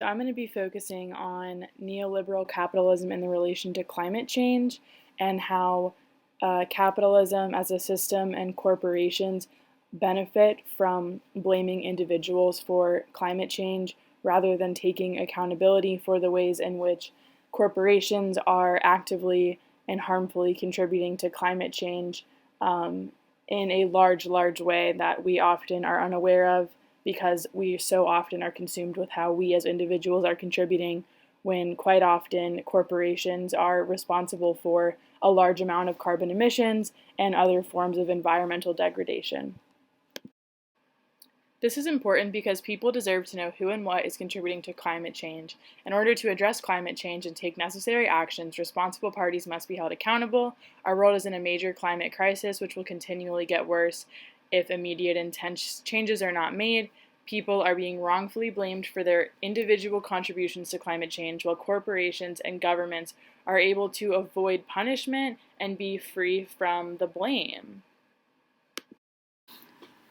I'm going to be focusing on neoliberal capitalism in the relation to climate change and how capitalism as a system and corporations benefit from blaming individuals for climate change rather than taking accountability for the ways in which corporations are actively and harmfully contributing to climate change in a large way that we often are unaware of because we so often are consumed with how we as individuals are contributing when quite often corporations are responsible for a large amount of carbon emissions and other forms of environmental degradation. This is important because people deserve to know who and what is contributing to climate change. In order to address climate change and take necessary actions, responsible parties must be held accountable. Our world is in a major climate crisis, which will continually get worse if immediate intense changes are not made. People are being wrongfully blamed for their individual contributions to climate change, while corporations and governments are able to avoid punishment and be free from the blame.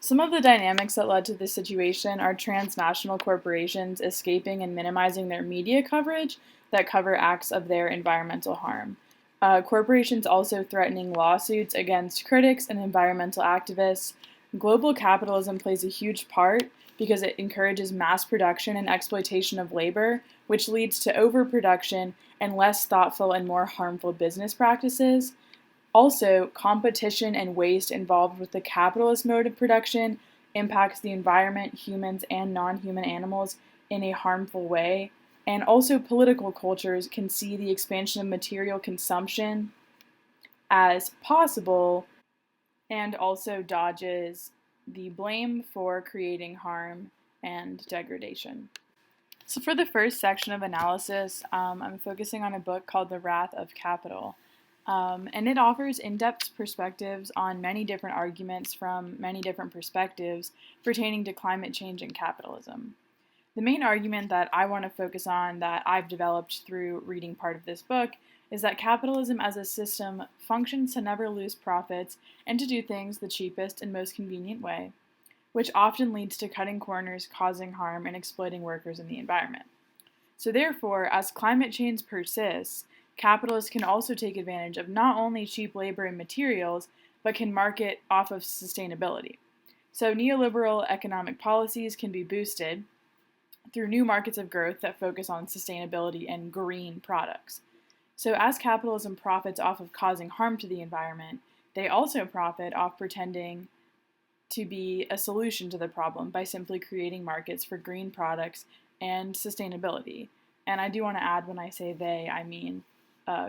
Some of the dynamics that led to this situation are transnational corporations escaping and minimizing their media coverage that cover acts of their environmental harm. Corporations also threatening lawsuits against critics and environmental activists. Global capitalism plays a huge part because it encourages mass production and exploitation of labor, which leads to overproduction and less thoughtful and more harmful business practices. Also, competition and waste involved with the capitalist mode of production impacts the environment, humans, and non-human animals in a harmful way. And also, political cultures can see the expansion of material consumption as possible and also dodges the blame for creating harm and degradation. So for the first section of analysis, I'm focusing on a book called The Wrath of Capital. And it offers in-depth perspectives on many different arguments from many different perspectives pertaining to climate change and capitalism. The main argument that I want to focus on that I've developed through reading part of this book is that capitalism as a system functions to never lose profits and to do things the cheapest and most convenient way, which often leads to cutting corners, causing harm, and exploiting workers in the environment. So therefore, as climate change persists, capitalists can also take advantage of not only cheap labor and materials, but can market off of sustainability. So neoliberal economic policies can be boosted through new markets of growth that focus on sustainability and green products. So as capitalism profits off of causing harm to the environment, they also profit off pretending to be a solution to the problem by simply creating markets for green products and sustainability. And I do want to add, when I say they, I mean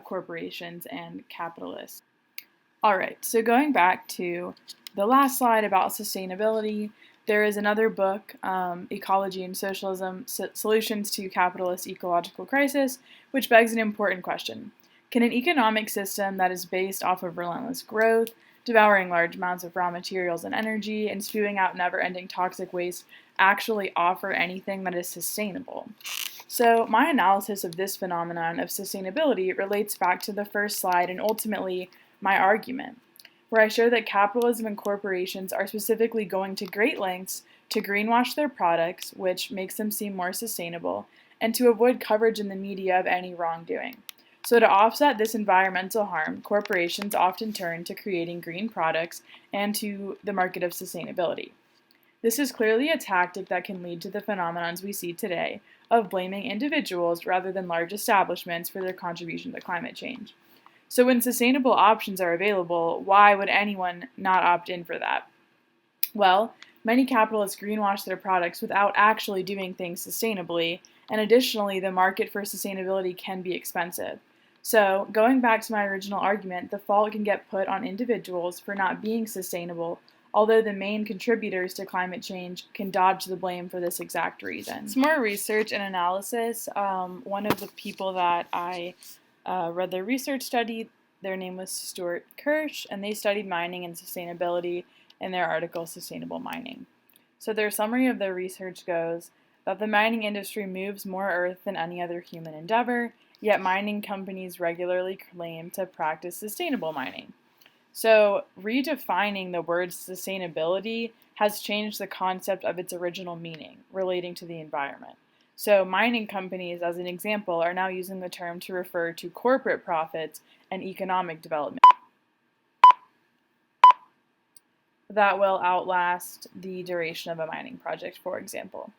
corporations and capitalists. All right, so going back to the last slide about sustainability, there is another book, Ecology and Socialism, Solutions to Capitalist Ecological Crisis, which begs an important question. Can an economic system that is based off of relentless growth, devouring large amounts of raw materials and energy, and spewing out never-ending toxic waste actually offer anything that is sustainable? So my analysis of this phenomenon of sustainability relates back to the first slide and ultimately my argument, where I show that capitalism and corporations are specifically going to great lengths to greenwash their products, which makes them seem more sustainable, and to avoid coverage in the media of any wrongdoing. So to offset this environmental harm, corporations often turn to creating green products and to the market of sustainability. This is clearly a tactic that can lead to the phenomenons we see today of blaming individuals rather than large establishments for their contribution to climate change. So when sustainable options are available, why would anyone not opt in for that? Well, many capitalists greenwash their products without actually doing things sustainably, and additionally, the market for sustainability can be expensive. So, going back to my original argument, the fault can get put on individuals for not being sustainable, although the main contributors to climate change can dodge the blame for this exact reason. Some more research and analysis. One of the people that I read their research study, their name was Stuart Kirsch, and they studied mining and sustainability in their article, Sustainable Mining. So their summary of their research goes that the mining industry moves more earth than any other human endeavor, yet mining companies regularly claim to practice sustainable mining. So redefining the word sustainability has changed the concept of its original meaning relating to the environment. So mining companies, as an example, are now using the term to refer to corporate profits and economic development that will outlast the duration of a mining project, for example.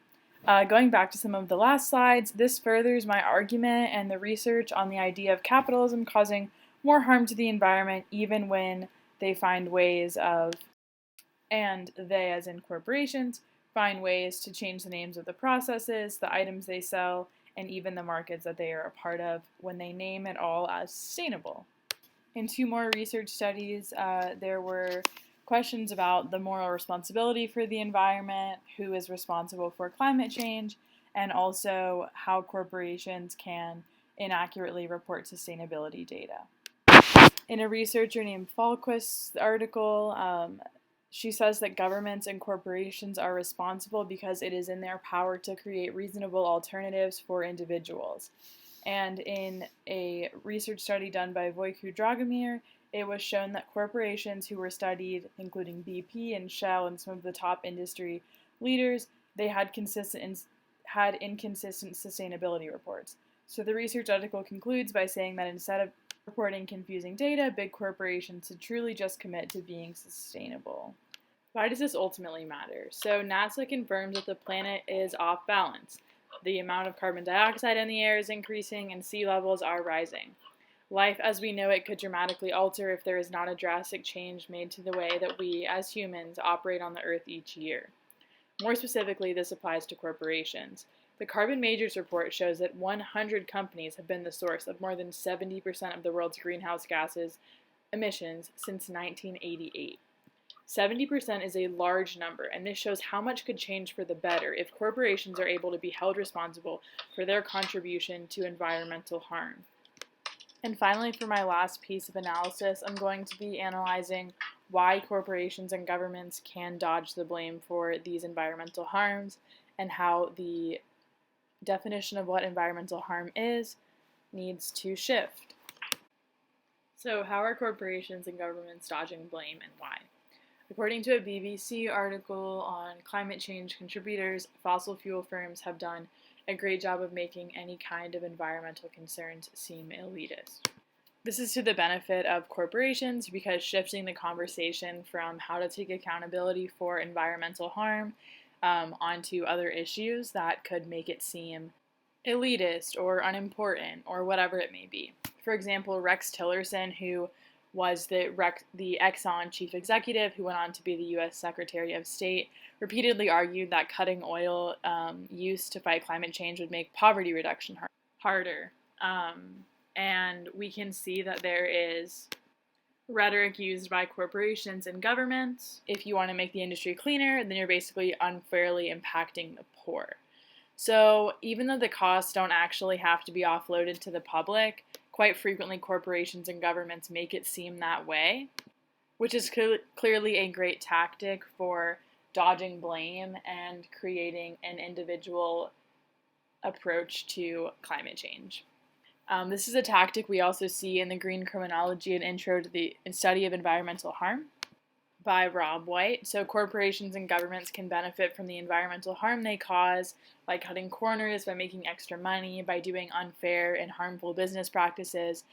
Going back to some of the last slides, this furthers my argument and the research on the idea of capitalism causing more harm to the environment even when they find ways of, and they as in corporations, find ways to change the names of the processes, the items they sell, and even the markets that they are a part of when they name it all as sustainable. In two more research studies, there were questions about the moral responsibility for the environment, who is responsible for climate change, and also how corporations can inaccurately report sustainability data. In a researcher named Falquist's article, she says that governments and corporations are responsible because it is in their power to create reasonable alternatives for individuals. And in a research study done by Vojku Dragomir, it was shown that corporations who were studied, including BP and Shell and some of the top industry leaders, they had inconsistent sustainability reports. So the research article concludes by saying that instead of reporting confusing data, big corporations should truly just commit to being sustainable. Why does this ultimately matter? So NASA confirms that the planet is off balance. The amount of carbon dioxide in the air is increasing and sea levels are rising. Life as we know it could dramatically alter if there is not a drastic change made to the way that we, as humans, operate on the Earth each year. More specifically, this applies to corporations. The Carbon Majors report shows that 100 companies have been the source of more than 70% of the world's greenhouse gases emissions since 1988. 70% is a large number, and this shows how much could change for the better if corporations are able to be held responsible for their contribution to environmental harm. And finally, for my last piece of analysis, I'm going to be analyzing why corporations and governments can dodge the blame for these environmental harms and how the definition of what environmental harm is needs to shift. So, how are corporations and governments dodging blame and why? According to a BBC article on climate change contributors, fossil fuel firms have done a great job of making any kind of environmental concerns seem elitist. This is to the benefit of corporations because shifting the conversation from how to take accountability for environmental harm onto other issues that could make it seem elitist or unimportant or whatever it may be. For example, Rex Tillerson, who was the Exxon chief executive who went on to be the U.S. Secretary of State, repeatedly argued that cutting oil use to fight climate change would make poverty reduction harder. And we can see that there is rhetoric used by corporations and governments. If you want to make the industry cleaner, then you're basically unfairly impacting the poor. So even though the costs don't actually have to be offloaded to the public, quite frequently corporations and governments make it seem that way, which is clearly a great tactic for dodging blame and creating an individual approach to climate change. This is a tactic we also see in the Green Criminology and Intro to the Study of Environmental Harm by Rob White. So corporations and governments can benefit from the environmental harm they cause by cutting corners, by making extra money, by doing unfair and harmful business practices,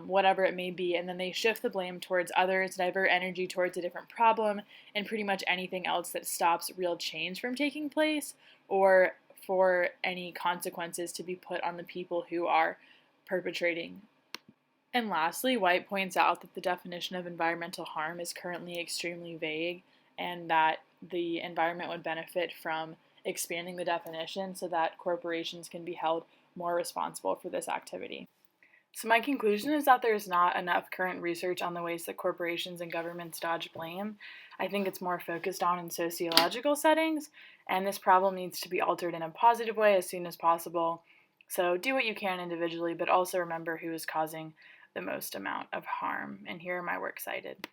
whatever it may be, and then they shift the blame towards others, divert energy towards a different problem, and pretty much anything else that stops real change from taking place or for any consequences to be put on the people who are perpetrating. And lastly, White points out that the definition of environmental harm is currently extremely vague and that the environment would benefit from expanding the definition so that corporations can be held more responsible for this activity. So my conclusion is that there's not enough current research on the ways that corporations and governments dodge blame. I think it's more focused on in sociological settings, and this problem needs to be altered in a positive way as soon as possible. So do what you can individually, but also remember who is causing the most amount of harm. And here are my works cited.